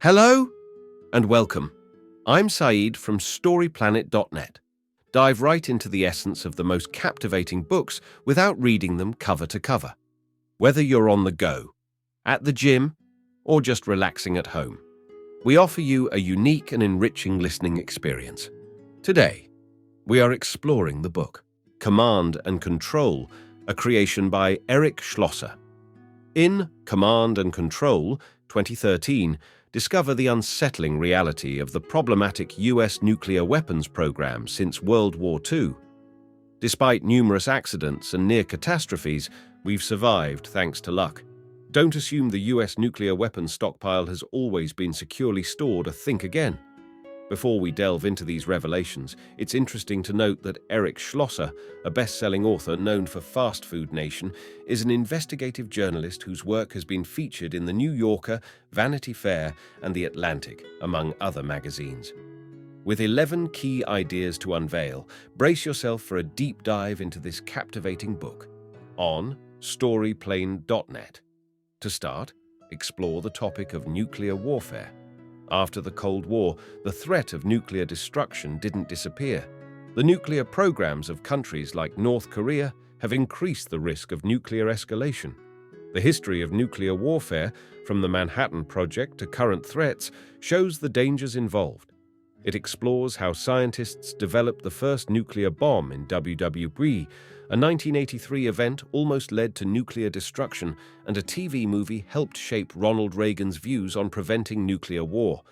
Hello and welcome. I'm Saeed from StoryPlanet.net. Dive right into the essence of the most captivating books without reading them cover to cover. Whether you're on the go, at the gym, or just relaxing at home, we offer you a unique and enriching listening experience. Today, we are exploring the book Command and Control, a creation by Eric Schlosser. In Command and Control, 2013, discover the unsettling reality of the problematic US nuclear weapons program since World War II. Despite numerous accidents and near catastrophes, we've survived thanks to luck. Don't assume the US nuclear weapons stockpile has always been securely stored or think again. Before we delve into these revelations, it's interesting to note that Eric Schlosser, a best-selling author known for Fast Food Nation, is an investigative journalist whose work has been featured in The New Yorker, Vanity Fair, and The Atlantic, among other magazines. With 11 key ideas to unveil, brace yourself for a deep dive into this captivating book on StoryPlanet.net. To start, explore the topic of nuclear warfare. After the Cold War, the threat of nuclear destruction didn't disappear. The nuclear programs of countries like North Korea have increased the risk of nuclear escalation. The history of nuclear warfare, from the Manhattan Project to current threats, shows the dangers involved. It explores how scientists developed the first nuclear bomb in WWP. A 1983 event almost led to nuclear destruction, and a TV movie helped shape Ronald Reagan's views on preventing nuclear war.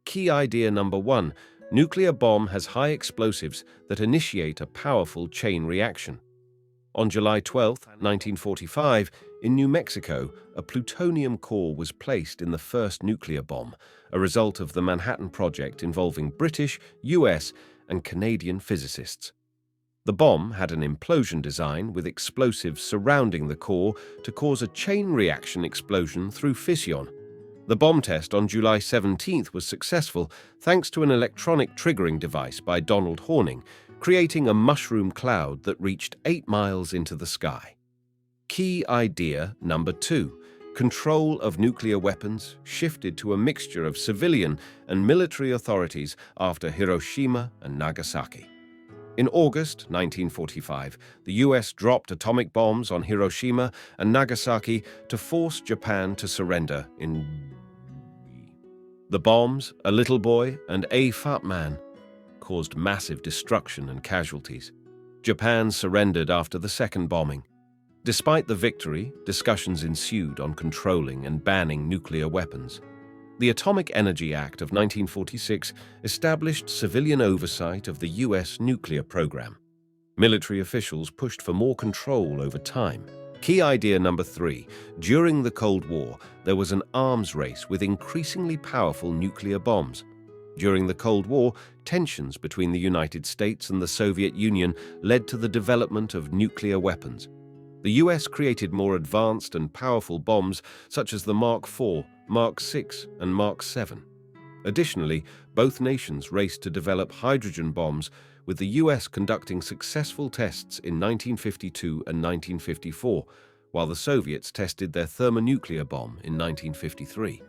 Key idea number 1, nuclear bomb has high explosives that initiate a powerful chain reaction. On July 12, 1945, in New Mexico, a plutonium core was placed in the first nuclear bomb, a result of the Manhattan Project involving British, US, and Canadian physicists. The bomb had an implosion design with explosives surrounding the core to cause a chain reaction explosion through fission. The bomb test on July 17th was successful thanks to an electronic triggering device by Donald Horning, creating a mushroom cloud that reached 8 miles into the sky. Key idea number 2, control of nuclear weapons shifted to a mixture of civilian and military authorities after Hiroshima and Nagasaki. In August 1945, the US dropped atomic bombs on Hiroshima and Nagasaki to force Japan to surrender in the bombs, a little boy and a fat man, caused massive destruction and casualties. Japan surrendered after the second bombing. Despite the victory, discussions ensued on controlling and banning nuclear weapons. The Atomic Energy Act of 1946 established civilian oversight of the US nuclear program. Military officials pushed for more control over time. Key idea number 3, during the Cold War, there was an arms race with increasingly powerful nuclear bombs. During the Cold War, tensions between the United States and the Soviet Union led to the development of nuclear weapons. The US created more advanced and powerful bombs such as the Mark IV, Mark VI, and Mark VII. Additionally, both nations raced to develop hydrogen bombs, with the US conducting successful tests in 1952 and 1954, while the Soviets tested their thermonuclear bomb in 1953.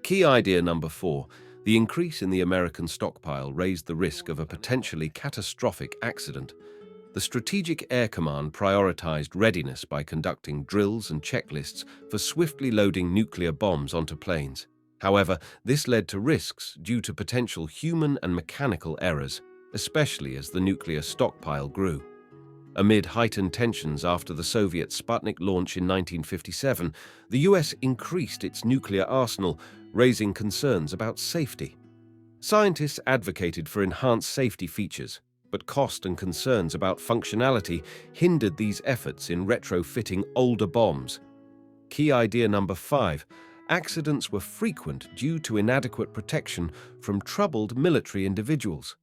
Key idea number 4, the increase in the American stockpile raised the risk of a potentially catastrophic accident. The Strategic Air Command prioritized readiness by conducting drills and checklists for swiftly loading nuclear bombs onto planes. However, this led to risks due to potential human and mechanical errors, especially as the nuclear stockpile grew. Amid heightened tensions after the Soviet Sputnik launch in 1957, the US increased its nuclear arsenal, raising concerns about safety. Scientists advocated for enhanced safety features, but cost and concerns about functionality hindered these efforts in retrofitting older bombs. Key idea number 5, accidents were frequent due to inadequate protection from troubled military individuals.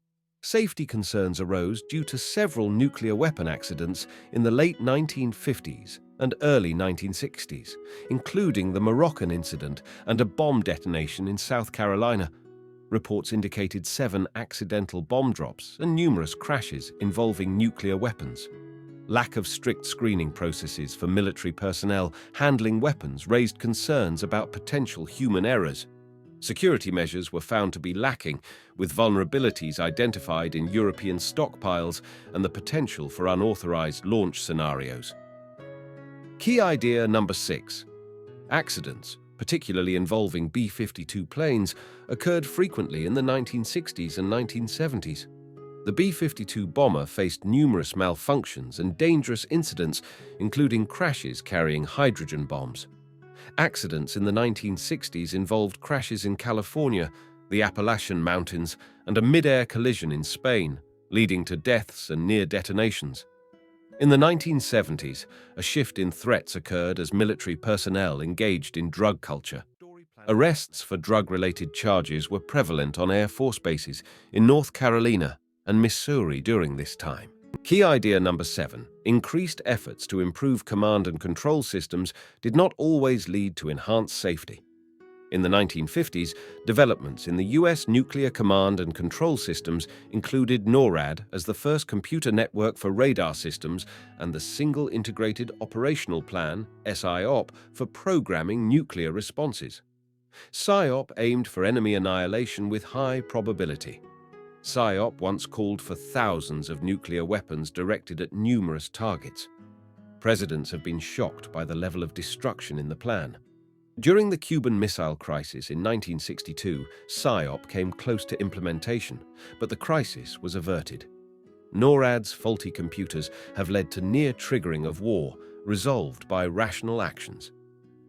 Safety concerns arose due to several nuclear weapon accidents in the late 1950s and early 1960s, including the Moroccan incident and a bomb detonation in South Carolina. Reports indicated 7 accidental bomb drops and numerous crashes involving nuclear weapons. Lack of strict screening processes for military personnel handling weapons raised concerns about potential human errors. Security measures were found to be lacking, with vulnerabilities identified in European stockpiles and the potential for unauthorized launch scenarios. Key idea number 6. Accidents, particularly involving B-52 planes, occurred frequently in the 1960s and 1970s. The B-52 bomber faced numerous malfunctions and dangerous incidents, including crashes carrying hydrogen bombs. Accidents in the 1960s involved crashes in California, the Appalachian Mountains, and a mid-air collision in Spain, leading to deaths and near detonations. In the 1970s, a shift in threats occurred as military personnel engaged in drug culture. Arrests for drug-related charges were prevalent on Air Force bases in North Carolina and Missouri during this time. Key idea number 7. Increased efforts to improve command and control systems did not always lead to enhanced safety. In the 1950s, developments in the U.S. nuclear command and control systems included NORAD as the first computer network for radar systems and the Single Integrated Operational Plan, SIOP, for programming nuclear responses. SIOP aimed for enemy annihilation with high probability. SIOP once called for thousands of nuclear weapons directed at numerous targets. Presidents have been shocked by the level of destruction in the plan. During the Cuban Missile Crisis in 1962, SIOP came close to implementation, but the crisis was averted. NORAD's faulty computers have led to near triggering of war, resolved by rational actions.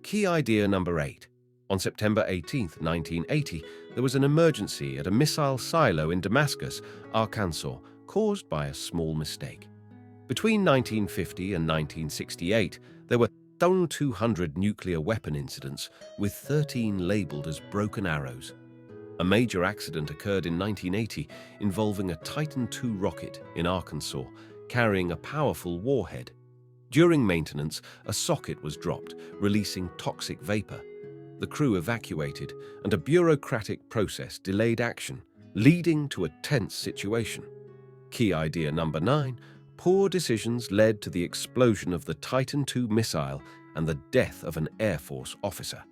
Key idea number 8. On September 18, 1980, there was an emergency at a missile silo in Damascus, Arkansas, caused by a small mistake. Between 1950 and 1968, there were 200 nuclear weapon incidents, with 13 labeled as broken arrows. A major accident occurred in 1980 involving a Titan II rocket in Arkansas, carrying a powerful warhead. During maintenance, a socket was dropped, releasing toxic vapor. The crew evacuated, and a bureaucratic process delayed action, leading to a tense situation. Key idea number 9. Poor decisions led to the explosion of the Titan II missile and the death of an Air Force officer.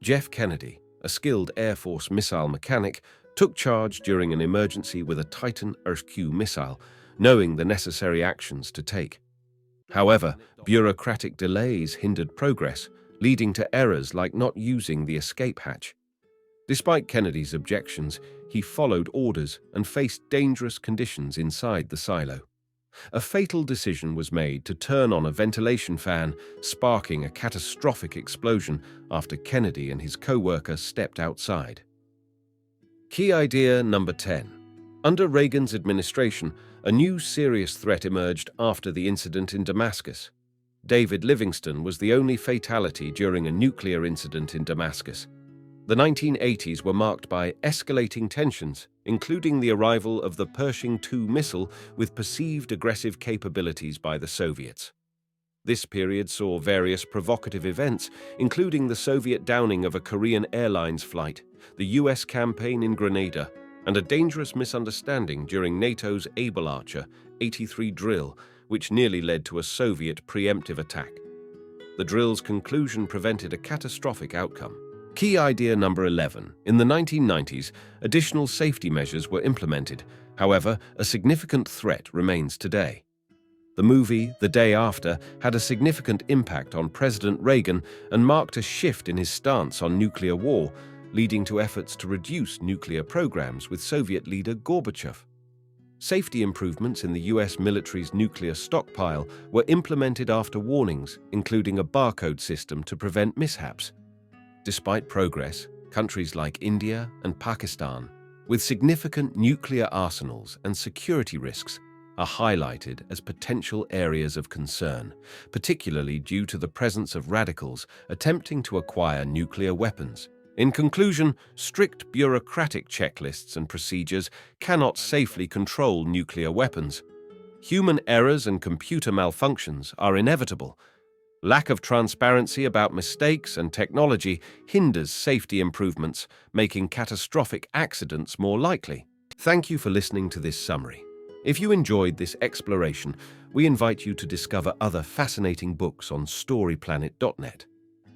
Jeff Kennedy, a skilled Air Force missile mechanic, took charge during an emergency with a Titan IRSQ missile, knowing the necessary actions to take. However, bureaucratic delays hindered progress, leading to errors like not using the escape hatch. Despite Kennedy's objections, he followed orders and faced dangerous conditions inside the silo. A fatal decision was made to turn on a ventilation fan, sparking a catastrophic explosion after Kennedy and his co-worker stepped outside. Key idea number 10. Under Reagan's administration, a new serious threat emerged after the incident in Damascus. David Livingston was the only fatality during a nuclear incident in Damascus. The 1980s were marked by escalating tensions, including the arrival of the Pershing II missile with perceived aggressive capabilities by the Soviets. This period saw various provocative events, including the Soviet downing of a Korean Airlines flight, the U.S. campaign in Grenada, and a dangerous misunderstanding during NATO's Able Archer 83 drill, which nearly led to a Soviet preemptive attack. The drill's conclusion prevented a catastrophic outcome. Key idea number 11. In the 1990s, additional safety measures were implemented. However, a significant threat remains today. The movie The Day After had a significant impact on President Reagan and marked a shift in his stance on nuclear war, leading to efforts to reduce nuclear programs with Soviet leader Gorbachev. Safety improvements in the U.S. military's nuclear stockpile were implemented after warnings, including a barcode system to prevent mishaps. Despite progress, countries like India and Pakistan, with significant nuclear arsenals and security risks, are highlighted as potential areas of concern, particularly due to the presence of radicals attempting to acquire nuclear weapons. In conclusion, strict bureaucratic checklists and procedures cannot safely control nuclear weapons. Human errors and computer malfunctions are inevitable. Lack of transparency about mistakes and technology hinders safety improvements, making catastrophic accidents more likely. Thank you for listening to this summary. If you enjoyed this exploration, we invite you to discover other fascinating books on storyplanet.net.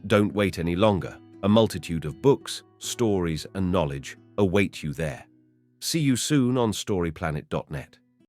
Don't wait any longer. A multitude of books, stories, and knowledge await you there. See you soon on storyplanet.net.